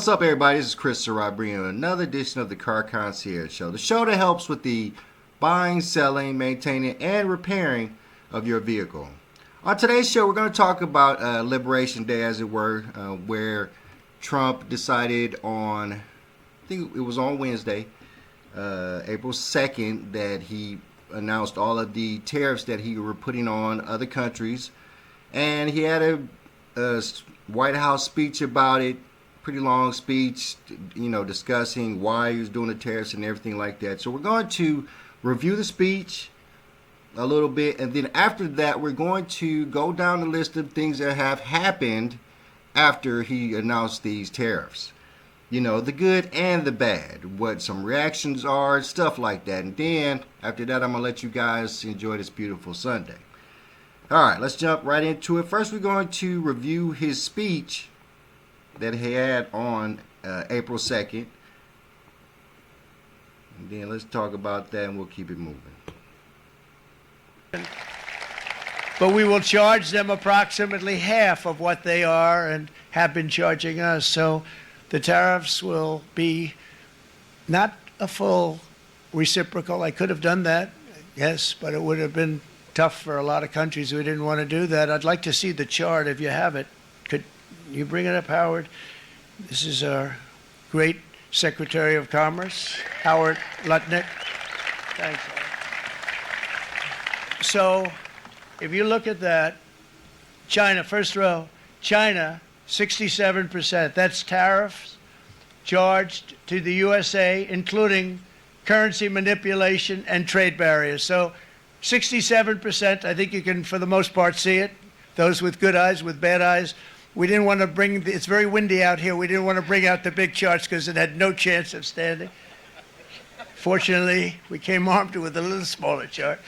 What's up, everybody? This is Chris Surratt bringing you another edition of the Car Concierge Show, the show that helps with the buying, selling, maintaining, and repairing of your vehicle. On today's show, we're going to talk about Liberation Day, as it were, where Trump decided on, I think it was on Wednesday, April 2nd, that he announced all of the tariffs that he were putting on other countries. And he had a White House speech about it, pretty long speech, discussing why he was doing the tariffs and everything like that. So we're going to review the speech a little bit, and then after that, we're going to go down the list of things that have happened after he announced these tariffs. The good and the bad, what some reactions are, stuff like that. And then after that, I'm going to let you guys enjoy this beautiful Sunday. All right, let's jump right into it. First, we're going to review his speech that he had on April 2nd. And then let's talk about that and we'll keep it moving. But we will charge them approximately half of what they are and have been charging us. So the tariffs will be not a full reciprocal. I could have done that, yes, but it would have been tough for a lot of countries who didn't want to do that. I'd like to see the chart if you have it. Could you bring it up, Howard? This is our great Secretary of Commerce, Howard Lutnick. Thanks, Howard. So if you look at that, China, first row, China, 67%. That's tariffs charged to the USA, including currency manipulation and trade barriers. So 67%, I think you can, for the most part, see it. Those with good eyes, with bad eyes. We didn't want to bring, it's very windy out here, we didn't want to bring out the big charts because it had no chance of standing. Fortunately, we came armed with a little smaller chart.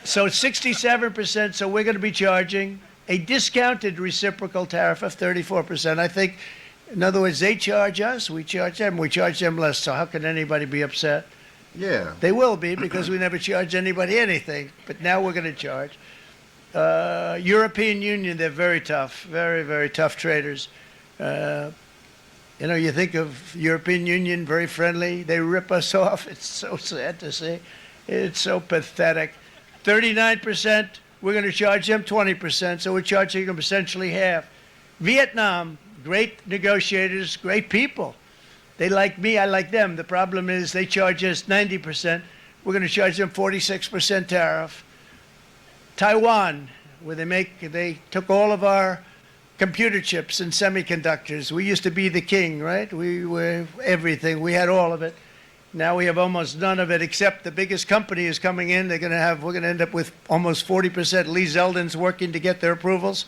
So 67%, so we're going to be charging a discounted reciprocal tariff of 34%. I think, in other words, they charge us, we charge them less, so how can anybody be upset? Yeah. They will be, because we never charge anybody anything, but now we're going to charge. European Union, they're very tough, very, very tough traders. You think of European Union, very friendly. They rip us off. It's so sad to see. It's so pathetic. 39%, we're going to charge them 20%, so we're charging them essentially half. Vietnam, great negotiators, great people. They like me, I like them. The problem is they charge us 90%. We're going to charge them 46% tariff. Taiwan, where they took all of our computer chips and semiconductors. We used to be the king, right? We were everything. We had all of it. Now we have almost none of it, except the biggest company is coming in. We're going to end up with almost 40%. Lee Zeldin's working to get their approvals.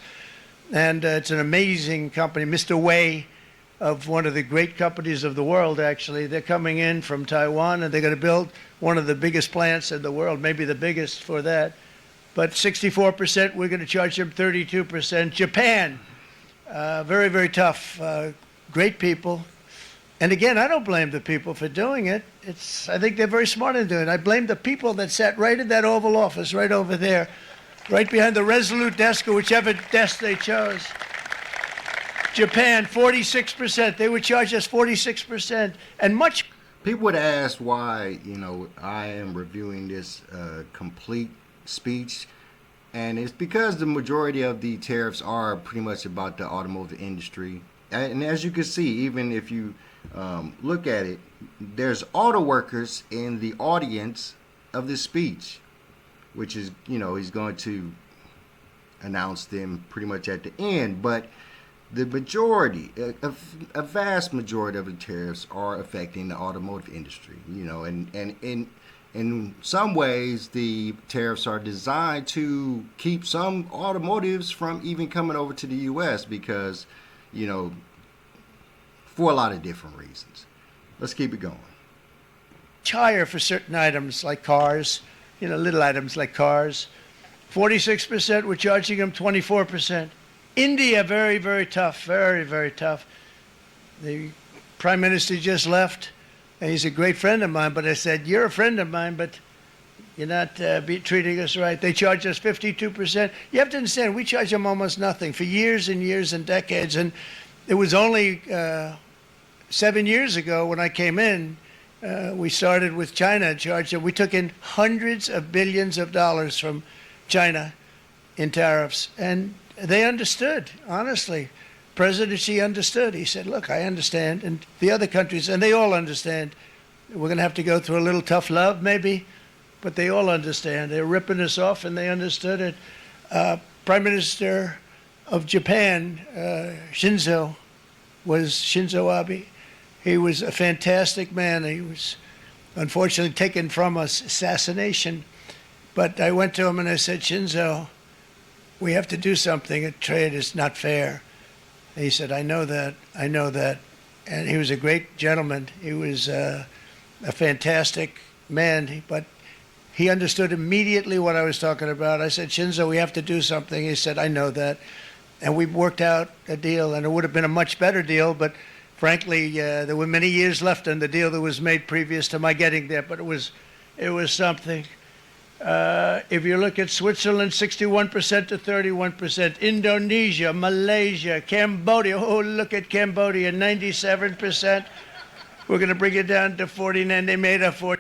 And it's an amazing company. Mr. Wei, of one of the great companies of the world, actually. They're coming in from Taiwan, and they're going to build one of the biggest plants in the world, maybe the biggest for that. But 64%, we're going to charge them 32%. Japan, very, very tough, great people. And again, I don't blame the people for doing it. I think they're very smart in doing it. I blame the people that sat right in that Oval Office, right over there, right behind the Resolute desk or whichever desk they chose. Japan, 46%. They would charge us 46%. And much. People would ask why, I am reviewing this complete speech, and it's because the majority of the tariffs are pretty much about the automotive industry. And as you can see, even if you look at it, there's auto workers in the audience of this speech, which is, he's going to announce them pretty much at the end. But the majority, a vast majority of the tariffs are affecting the automotive industry, and in some ways, the tariffs are designed to keep some automotives from even coming over to the U.S. because, for a lot of different reasons. Let's keep it going. Higher for certain items like cars, little items like cars. 46%, we're charging them 24%. India, very, very tough, very, very tough. The Prime Minister just left. And he's a great friend of mine, but I said, you're a friend of mine, but you're not treating us right. They charge us 52%. You have to understand, we charge them almost nothing for years and years and decades. And it was only 7 years ago when I came in, we started with China and charged them. We took in hundreds of billions of dollars from China in tariffs, and they understood, honestly. President Xi understood. He said, look, I understand, and the other countries, and they all understand. We're going to have to go through a little tough love, maybe, but they all understand. They're ripping us off, and they understood it. Prime Minister of Japan, Shinzo Abe. He was a fantastic man. He was unfortunately taken from us, assassination. But I went to him and I said, Shinzo, we have to do something. Trade is not fair. And he said, I know that. And he was a great gentleman. He was a fantastic man, but he understood immediately what I was talking about. I said, Shinzo, we have to do something. He said, I know that. And we worked out a deal, and it would have been a much better deal, but frankly, there were many years left in the deal that was made previous to my getting there, but it was something. If you look at Switzerland, 61% to 31%. Indonesia, Malaysia, Cambodia. Oh, look at Cambodia, 97%. We're going to bring it down to 49. They made up for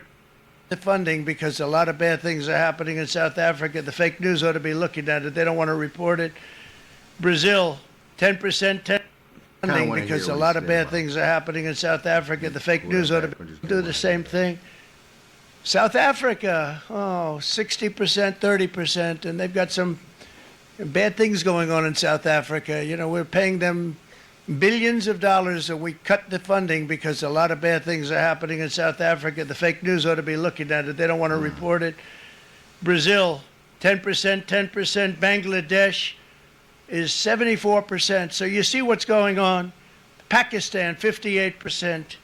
the funding because a lot of bad things are happening in South Africa. The fake news ought to be looking at it. They don't want to report it. Brazil, 10% funding because a lot of bad things are happening in South Africa. The fake news ought to do the same thing. South Africa, 60%, 30%, and they've got some bad things going on in South Africa. You know, we're paying them billions of dollars, and we cut the funding because a lot of bad things are happening in South Africa. The fake news ought to be looking at it. They don't want to report it. Brazil, 10%, 10%. Bangladesh is 74%. So you see what's going on. Pakistan, 58%.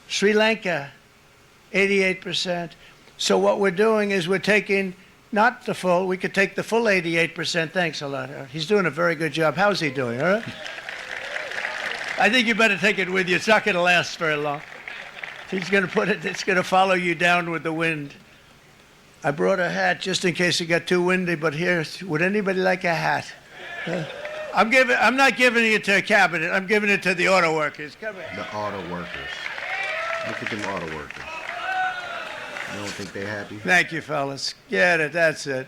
Sri Lanka, 88%. So what we're doing is we're taking not the full, we could take the full 88%. Thanks a lot. He's doing a very good job. How's he doing, all right? I think you better take it with you. It's not going to last very long. He's going to put it, it's going to follow you down with the wind. I brought a hat just in case it got too windy, but here, would anybody like a hat? I'm not giving it to a cabinet. I'm giving it to the auto workers. Come here. The auto workers. Look at them auto workers. You don't think they're happy? Thank you, fellas. Get it. That's it.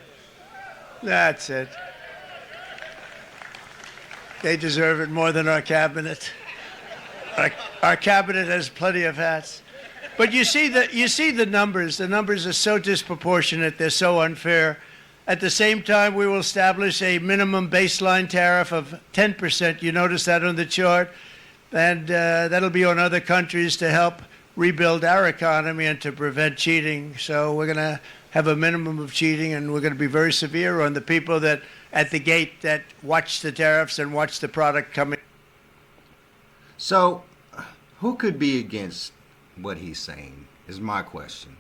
That's it. They deserve it more than our cabinet. Our cabinet has plenty of hats. But you see the numbers. The numbers are so disproportionate. They're so unfair. At the same time, we will establish a minimum baseline tariff of 10%. You notice that on the chart? And that'll be on other countries to help rebuild our economy and to prevent cheating. So we're going to have a minimum of cheating, and we're going to be very severe on the people that at the gate that watch the tariffs and watch the product coming. So who could be against what he's saying is my question.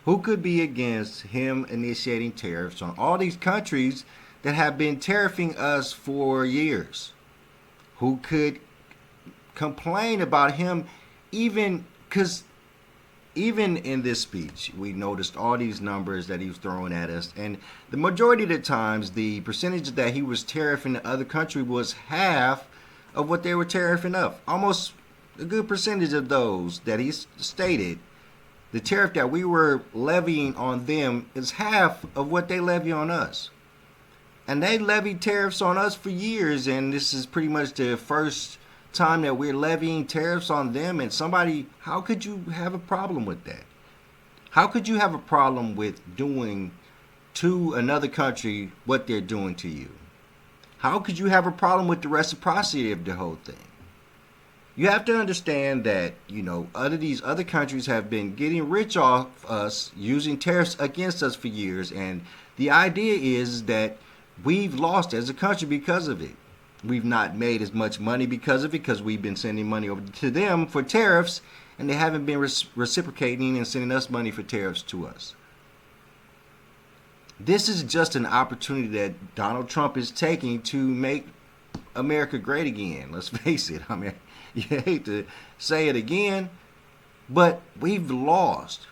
Who could be against him initiating tariffs on all these countries that have been tariffing us for years? Who could complain about him even because even in this speech, we noticed all these numbers that he was throwing at us. And the majority of the times, the percentage that he was tariffing the other country was half of what they were tariffing up. Almost a good percentage of those that he stated, the tariff that we were levying on them is half of what they levy on us. And they levied tariffs on us for years, and this is pretty much the first time that we're levying tariffs on them. And somebody, how could you have a problem with that? How could you have a problem with doing to another country what they're doing to you? How could you have a problem with the reciprocity of the whole thing? You have to understand that, these other countries have been getting rich off us using tariffs against us for years. And the idea is that we've lost as a country because of it. We've not made as much money because of it, because we've been sending money over to them for tariffs, and they haven't been reciprocating and sending us money for tariffs to us. This is just an opportunity that Donald Trump is taking to make America great again. Let's face it. I mean, you hate to say it again, but we've lost.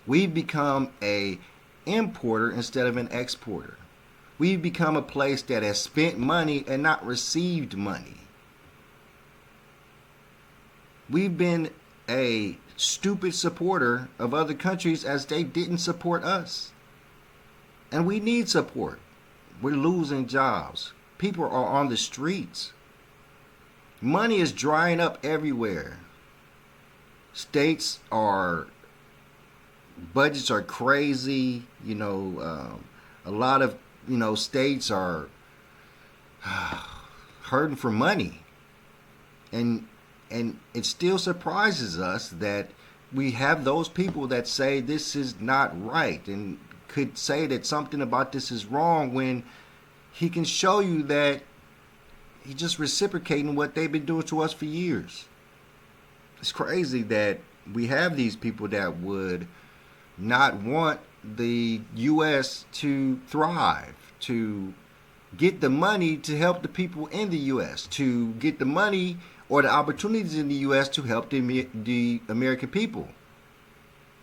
We've become an importer instead of an exporter. We've become a place that has spent money and not received money. We've been a stupid supporter of other countries as they didn't support us. And we need support. We're losing jobs. People are on the streets. Money is drying up everywhere. States are, budgets are crazy. A lot of, states are hurting for money. And it still surprises us that we have those people that say this is not right and could say that something about this is wrong when he can show you that he's just reciprocating what they've been doing to us for years. It's crazy that we have these people that would not want the U.S. to thrive, to get the money to help the people in the U.S., to get the money or the opportunities in the U.S. to help the American people.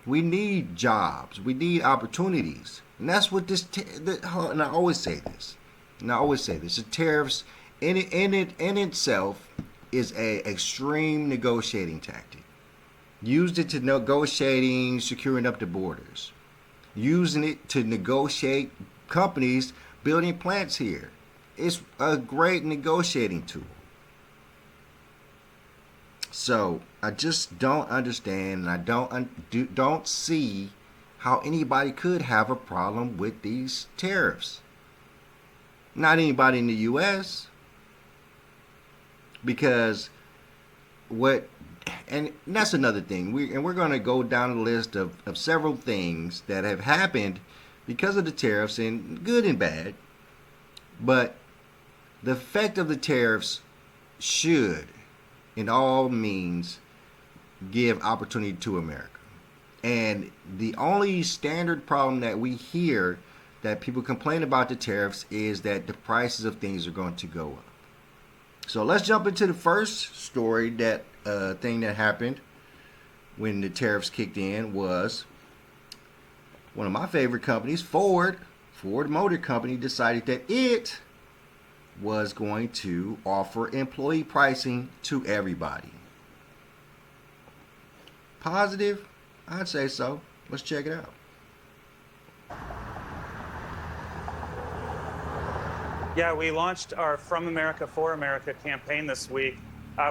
We need jobs. We need opportunities. And that's what and I always say this. The tariffs in itself is a extreme negotiating tactic. Used it to negotiating securing up the borders. Using it to negotiate companies building plants here. It's a great negotiating tool. So I just don't understand, and I don't see how anybody could have a problem with these tariffs. Not anybody in the U.S. Because and that's another thing. We're going to go down a list of several things that have happened because of the tariffs, and good and bad. But the effect of the tariffs should, in all means, give opportunity to America. And the only standard problem that we hear that people complain about the tariffs is that the prices of things are going to go up. So let's jump into the first story. That thing that happened when the tariffs kicked in was one of my favorite companies, Ford Motor Company, decided that it was going to offer employee pricing to everybody. Positive? I'd say so. Let's check it out. Yeah, we launched our From America for America campaign this week,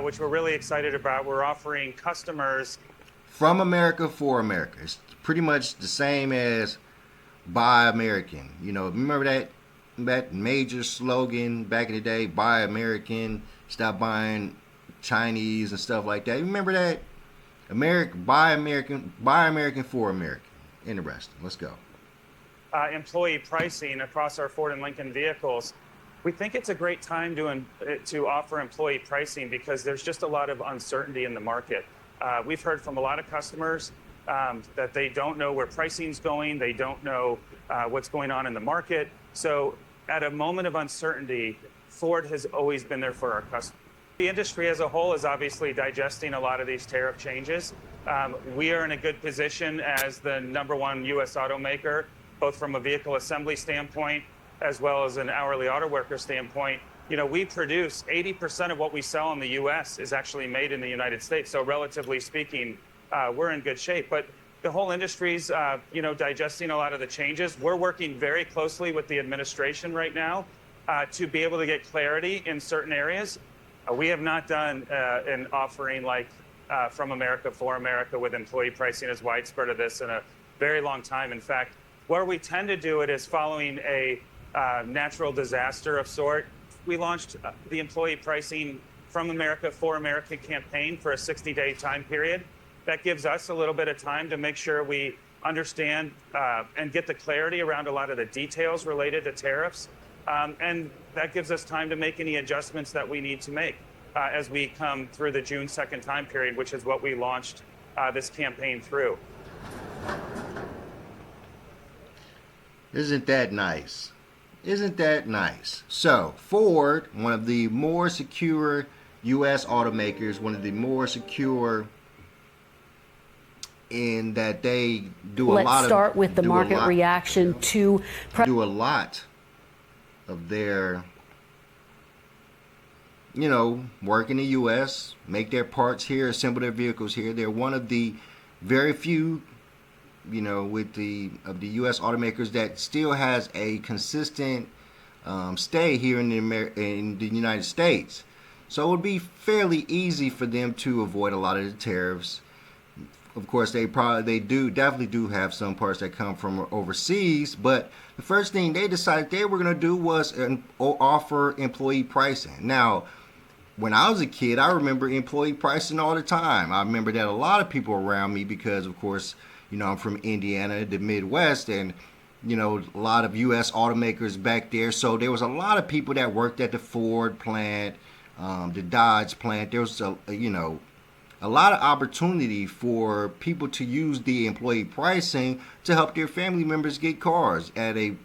which we're really excited about. We're offering customers From America for America. It's pretty much the same as Buy American. Remember that major slogan back in the day, Buy American, stop buying Chinese and stuff like that. You remember that? Buy American for American. Interesting. Let's go. employee pricing across our Ford and Lincoln vehicles. We think it's a great time to offer employee pricing because there's just a lot of uncertainty in the market. We've heard from a lot of customers that they don't know where pricing's going. They don't know what's going on in the market. So at a moment of uncertainty, Ford has always been there for our customers. The industry as a whole is obviously digesting a lot of these tariff changes. We are in a good position as the #1 U.S. automaker, both from a vehicle assembly standpoint as well as an hourly auto worker standpoint. You know, we produce 80% of what we sell in the U.S. is actually made in the United States. So relatively speaking, we're in good shape. But the whole industry's, digesting a lot of the changes. We're working very closely with the administration right now to be able to get clarity in certain areas. We have not done an offering like From America for America with employee pricing as widespread of this in a very long time. In fact, where we tend to do it is following a natural disaster of sort. We launched the employee pricing From America for America campaign for a 60-day time period. That gives us a little bit of time to make sure we understand and get the clarity around a lot of the details related to tariffs. And that gives us time to make any adjustments that we need to make as we come through the June 2nd time period, which is what we launched this campaign through. Isn't that nice? Isn't that nice? So, Ford, one of the more secure U.S. automakers, one of the more secure in that they do a lot of... Let's start with the market reaction to... do a lot of their work in the U.S., make their parts here, assemble their vehicles here. They're one of the very few, with the U.S. automakers that still has a consistent stay here in the United States. So it would be fairly easy for them to avoid a lot of the tariffs. Of course, they definitely do have some parts that come from overseas, but the first thing they decided they were going to do was offer employee pricing. Now, when I was a kid, I remember employee pricing all the time. I remember that a lot of people around me, because of course, I'm from Indiana, the Midwest, and a lot of U.S. automakers back there. So there was a lot of people that worked at the Ford plant, the Dodge plant. There was a lot of opportunity for people to use the employee pricing to help their family members get cars at a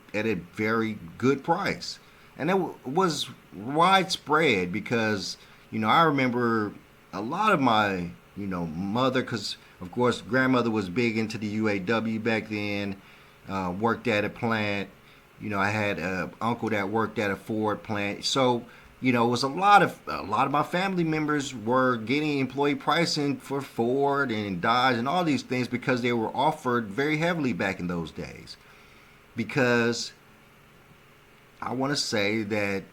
very good price. And it was widespread because, I remember a lot of my, mother, because of course grandmother was big into the UAW back then, worked at a plant. I had an uncle that worked at a Ford plant. So, it was a lot of my family members were getting employee pricing for Ford and Dodge and all these things because they were offered very heavily back in those days. Because I want to say that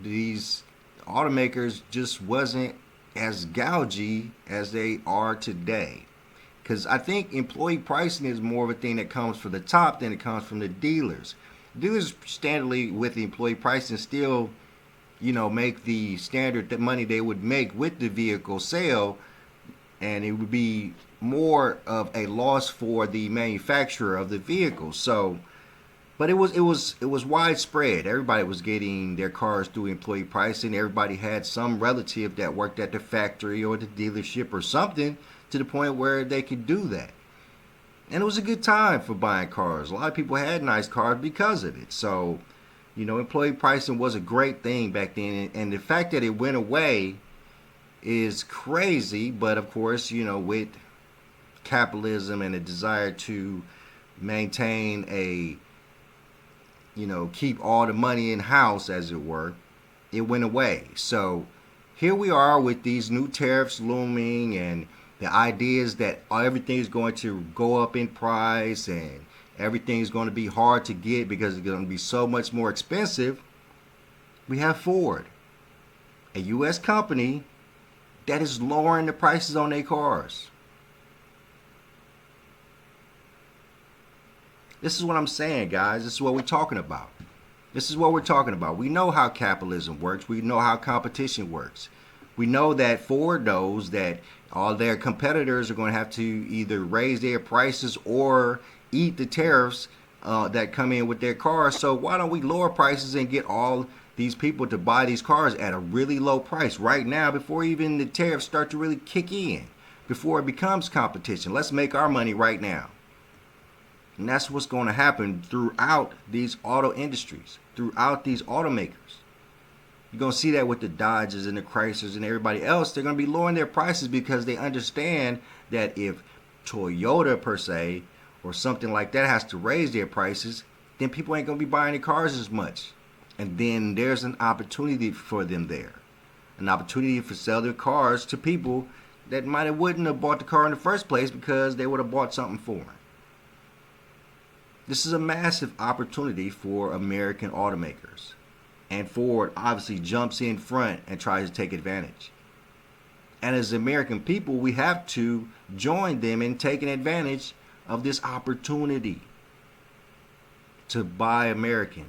these automakers just wasn't as gougey as they are today. Because I think employee pricing is more of a thing that comes from the top than it comes from the dealers. Dealers standardly with the employee pricing still make the standard the money they would make with the vehicle sale, and it would be more of a loss for the manufacturer of the vehicle. So, but it was widespread. Everybody was getting their cars through employee pricing. Everybody had some relative that worked at the factory or the dealership or something to the point where they could do that. And it was a good time for buying cars. A lot of people had nice cars because of it. So, employee pricing was a great thing back then, and the fact that it went away is crazy. But of course, with capitalism and a desire to maintain keep all the money in house, as it were, it went away. So here we are with these new tariffs looming, and the idea is that everything is going to go up in price and everything's going to be hard to get because it's going to be so much more expensive. We have Ford, a U.S. company that is lowering the prices on their cars. This is what I'm saying, guys. This is what we're talking about. We know how capitalism works. We know how competition works. We know that Ford knows that all their competitors are going to have to either raise their prices or eat the tariffs that come in with their cars. So why don't we lower prices and get all these people to buy these cars at a really low price right now before even the tariffs start to really kick in, before it becomes competition? Let's make our money right now. And that's what's going to happen throughout these auto industries, throughout these automakers. You're going to see that with the Dodges and the Chryslers and everybody else. They're going to be lowering their prices because they understand that if Toyota, per se, or something like that has to raise their prices, then people ain't going to be buying their cars as much. And then there's an opportunity for them there. An opportunity for sell their cars to people that wouldn't have bought the car in the first place because they would have bought something for them. This is a massive opportunity for American automakers. And Ford obviously jumps in front and tries to take advantage. And as American people, we have to join them in taking advantage of this opportunity to buy American,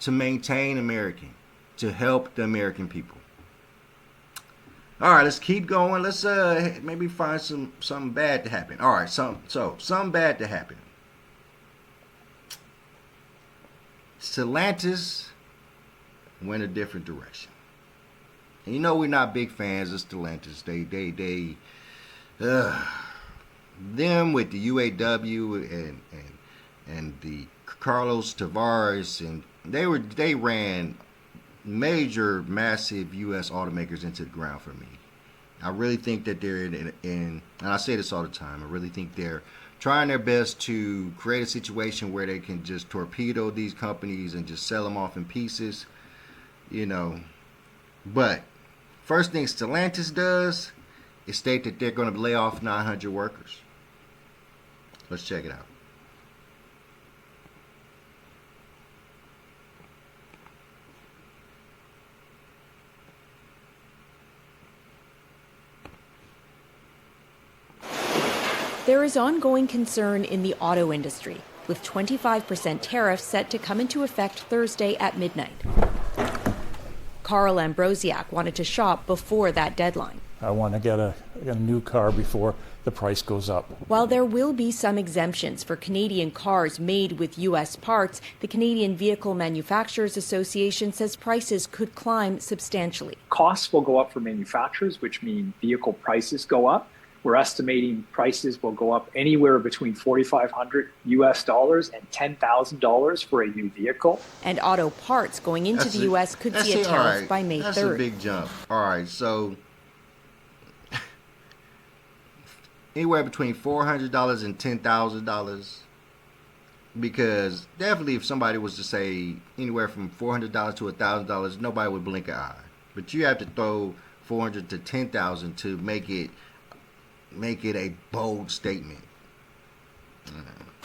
to maintain American, to help the American people. All right, let's keep going. Let's maybe find something bad to happen. All right, something bad to happen. Stellantis went a different direction. And we're not big fans of Stellantis. Them with the UAW and the Carlos Tavares, and they ran massive U.S. automakers into the ground for me. I really think that they're in, and I say this all the time, I really think they're trying their best to create a situation where they can just torpedo these companies and just sell them off in pieces, But First thing Stellantis does is state that they're going to lay off 900 workers. Let's check it out. There is ongoing concern in the auto industry, with 25% tariffs set to come into effect Thursday at midnight. Carl Ambrosiak wanted to shop before that deadline. I want to get a new car before the price goes up. While there will be some exemptions for Canadian cars made with U.S. parts, the Canadian Vehicle Manufacturers Association says prices could climb substantially. Costs will go up for manufacturers, which mean vehicle prices go up. We're estimating prices will go up anywhere between $4,500 US and $10,000 for a new vehicle. And auto parts going into the U.S. could see a tariff by May 3rd. That's a big jump. All right, so anywhere between $400 and $10,000, because definitely if somebody was to say anywhere from $400 to $1,000, nobody would blink an eye. But you have to throw $400 to $10,000 to make it a bold statement.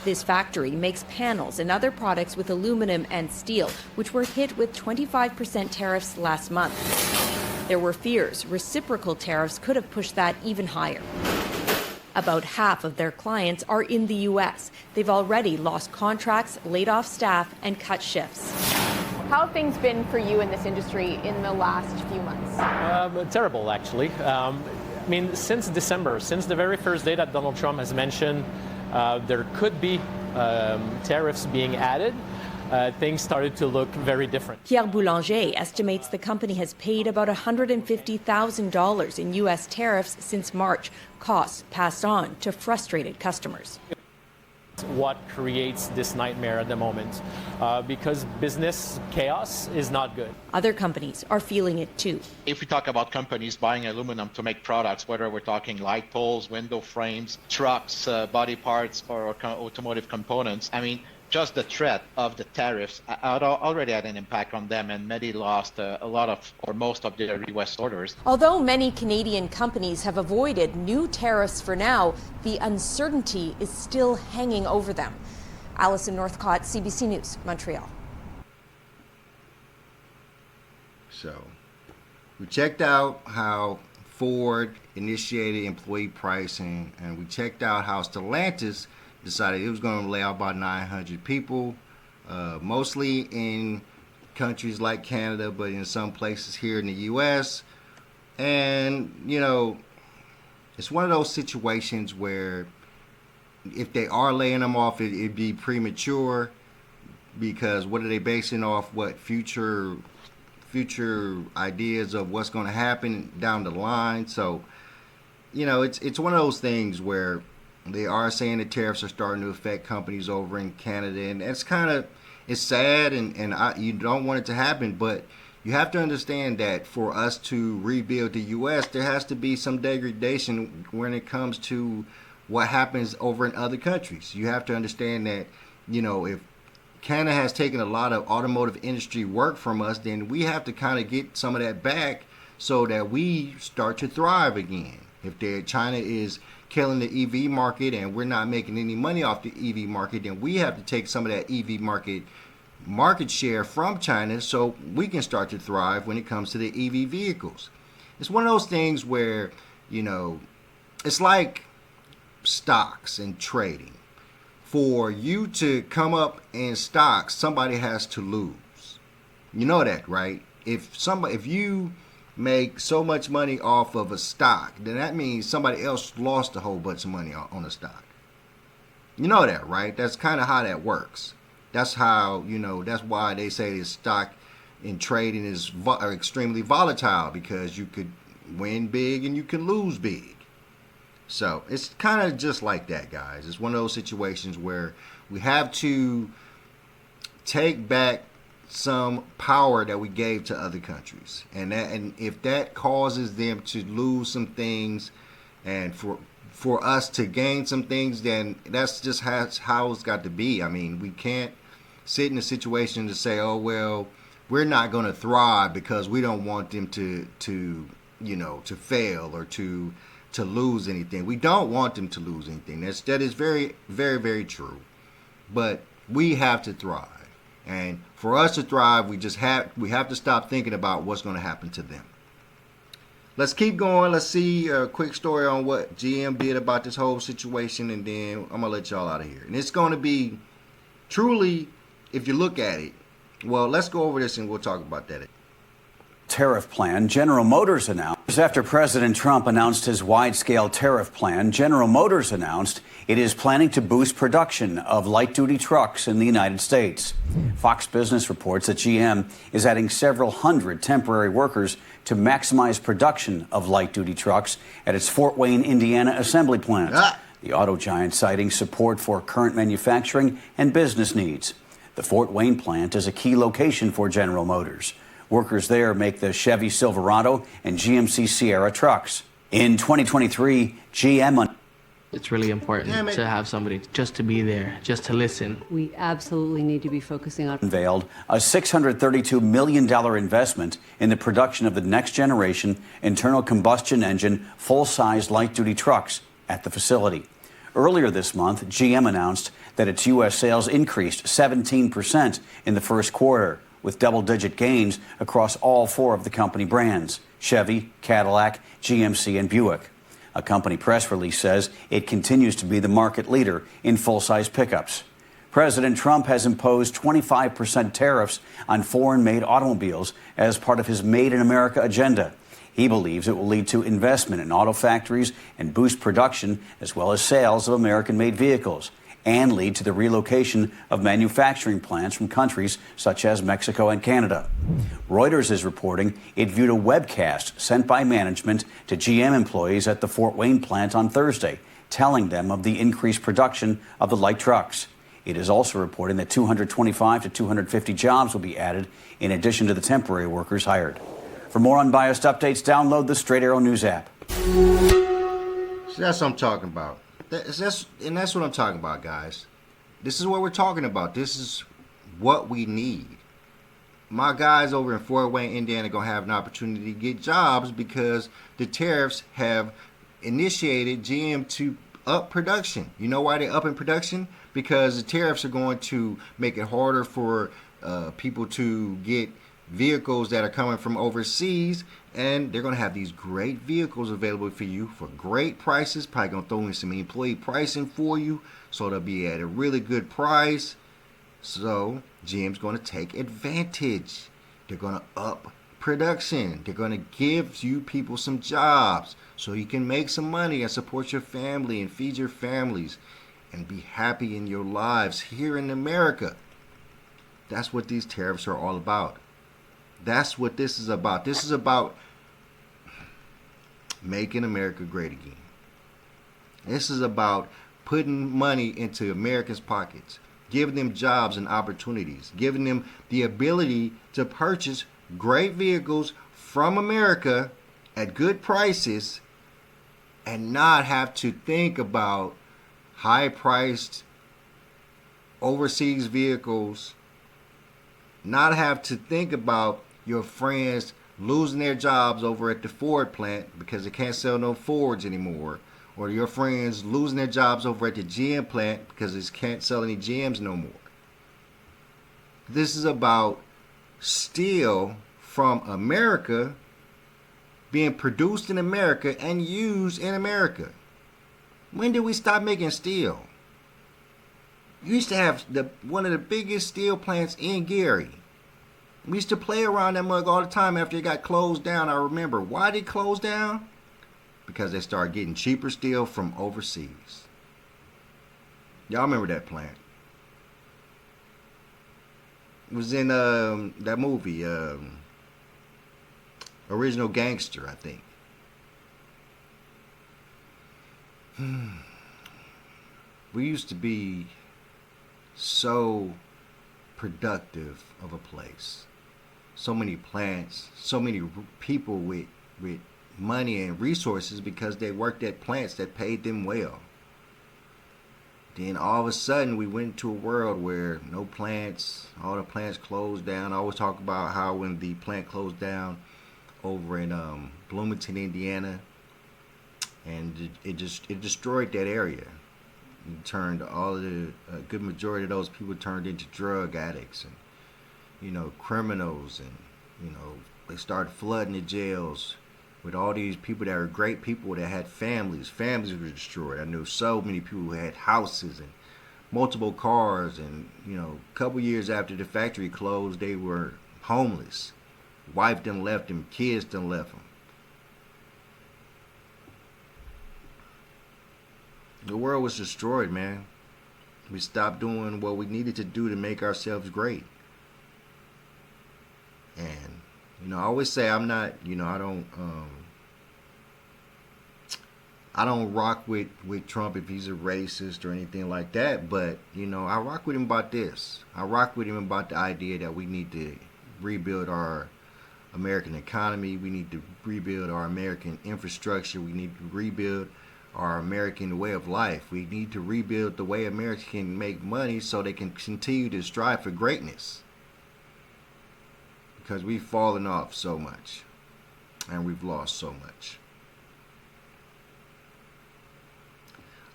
This factory makes panels and other products with aluminum and steel, which were hit with 25% tariffs last month. There were fears reciprocal tariffs could have pushed that even higher. About half of their clients are in the U.S. They've already lost contracts, laid off staff, and cut shifts. How have things been for you in this industry in the last few months? Terrible, actually. I mean, since December, since the very first day that Donald Trump has mentioned there could be tariffs being added, things started to look very different. Pierre Boulanger estimates the company has paid about $150,000 in U.S. tariffs since March, costs passed on to frustrated customers. What creates this nightmare at the moment, because business chaos is not good. Other companies are feeling it too. If we talk about companies buying aluminum to make products, whether we're talking light poles, window frames, trucks, body parts, or automotive components, I mean, just the threat of the tariffs already had an impact on them, and many lost a lot of, or most of their U.S. orders. Although many Canadian companies have avoided new tariffs for now, the uncertainty is still hanging over them. Alison Northcott, CBC News, Montreal. So, we checked out how Ford initiated employee pricing, and we checked out how Stellantis decided it was going to lay off about 900 people, mostly in countries like Canada, but in some places here in the U.S. And, you know, it's one of those situations where if they are laying them off, it'd be premature, because what are they basing off? What future ideas of what's going to happen down the line? So, you know, it's one of those things where they are saying the tariffs are starting to affect companies over in Canada, and it's sad, and you don't want it to happen, but you have to understand that for us to rebuild the U.S., there has to be some degradation when it comes to what happens over in other countries. You have to understand that, you know, if Canada has taken a lot of automotive industry work from us, then we have to kind of get some of that back so that we start to thrive again. If China is killing the EV market and we're not making any money off the EV market, then we have to take some of that EV market share from China so we can start to thrive when it comes to the EV vehicles. It's one of those things where, you know, it's like stocks and trading. For you to come up in stocks, somebody has to lose. You know that, right? If you make so much money off of a stock, then that means somebody else lost a whole bunch of money on a stock. You know that, right? That's kind of how that works. That's how, you know, that's why they say the stock in trading is extremely volatile, because you could win big and you can lose big. So it's kind of just like that, guys. It's one of those situations where we have to take back some power that we gave to other countries, and if that causes them to lose some things, and for us to gain some things, then that's just how it's got to be. I mean, we can't sit in a situation to say, oh well, we're not going to thrive because we don't want them to to fail or to lose anything. We don't want them to lose anything. That is very, very, very true. But we have to thrive. And for us to thrive, we have to stop thinking about what's going to happen to them. Let's keep going. Let's see a quick story on what GM did about this whole situation, and then I'm going to let y'all out of here. And it's going to be truly, if you look at it, well, let's go over this and we'll talk about that. Tariff plan General Motors announced. After President Trump announced his wide-scale tariff plan, General Motors announced it is planning to boost production of light-duty trucks in the United States. Fox Business reports that GM is adding several hundred temporary workers to maximize production of light-duty trucks at its Fort Wayne, Indiana assembly plant. The auto giant citing support for current manufacturing and business needs. The Fort Wayne plant is a key location for General Motors. Workers there make the Chevy Silverado and GMC Sierra trucks. In 2023, GM... It's really important to have somebody just to be there, just to listen. We absolutely need to be focusing on... ...unveiled a $632 million investment in the production of the next generation internal combustion engine full-size light-duty trucks at the facility. Earlier this month, GM announced that its U.S. sales increased 17% in the first quarter, with double-digit gains across all four of the company brands: Chevy, Cadillac, GMC, and Buick. A company press release says it continues to be the market leader in full-size pickups. President Trump has imposed 25% tariffs on foreign-made automobiles as part of his Made in America agenda. He believes it will lead to investment in auto factories and boost production as well as sales of American-made vehicles, and lead to the relocation of manufacturing plants from countries such as Mexico and Canada. Reuters is reporting it viewed a webcast sent by management to GM employees at the Fort Wayne plant on Thursday, telling them of the increased production of the light trucks. It is also reporting that 225 to 250 jobs will be added in addition to the temporary workers hired. For more unbiased updates, download the Straight Arrow News app. So that's what I'm talking about. That's what I'm talking about, guys. This is what we're talking about. This is what we need. My guys over in Fort Wayne, Indiana, are going to have an opportunity to get jobs because the tariffs have initiated GM to up production. You know why they're upping production? Because the tariffs are going to make it harder for people to get vehicles that are coming from overseas, and they're going to have these great vehicles available for you for great prices. Probably going to throw in some employee pricing for you, so they'll be at a really good price. So GM's going to take advantage. They're going to up production. They're going to give you people some jobs so you can make some money and support your family and feed your families and be happy in your lives here in America. That's what these tariffs are all about. That's what this is about. This is about making America great again. This is about putting money into Americans' pockets, giving them jobs and opportunities, giving them the ability to purchase great vehicles from America at good prices and not have to think about high-priced overseas vehicles, not have to think about your friends losing their jobs over at the Ford plant because they can't sell no Fords anymore, or your friends losing their jobs over at the GM plant because they can't sell any GMs no more. This is about steel from America being produced in America and used in America. When did we stop making steel? You used to have one of the biggest steel plants in Gary. We used to play around that mug all the time after it got closed down. I remember. Why did it close down? Because they started getting cheaper steel from overseas. Y'all remember that plant? It was in that movie, Original Gangster, I think. We used to be so productive of a place. So many plants, so many people with money and resources because they worked at plants that paid them well. Then all of a sudden we went into a world where no plants, all the plants closed down. I always talk about how when the plant closed down, over in Bloomington, Indiana, and it destroyed that area. It turned all of the a good majority of those people turned into drug addicts and, you know, criminals, and, you know, they started flooding the jails with all these people that were great people that had families. Families were destroyed. I knew so many people who had houses and multiple cars, and, you know, a couple years after the factory closed, they were homeless. Wife done left them, kids done left them. The world was destroyed, man. We stopped doing what we needed to do to make ourselves great. And, you know, I always say I'm not, you know, I don't rock with Trump if he's a racist or anything like that, but, you know, I rock with him about this. I rock with him about the idea that we need to rebuild our American economy. We need to rebuild our American infrastructure. We need to rebuild our American way of life. We need to rebuild the way Americans can make money so they can continue to strive for greatness. Because we've fallen off so much and we've lost so much.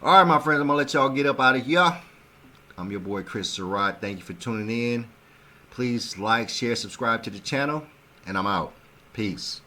All right, my friends, I'm going to let y'all get up out of here. I'm your boy, Chris Surratt. Thank you for tuning in. Please like, share, subscribe to the channel, and I'm out. Peace.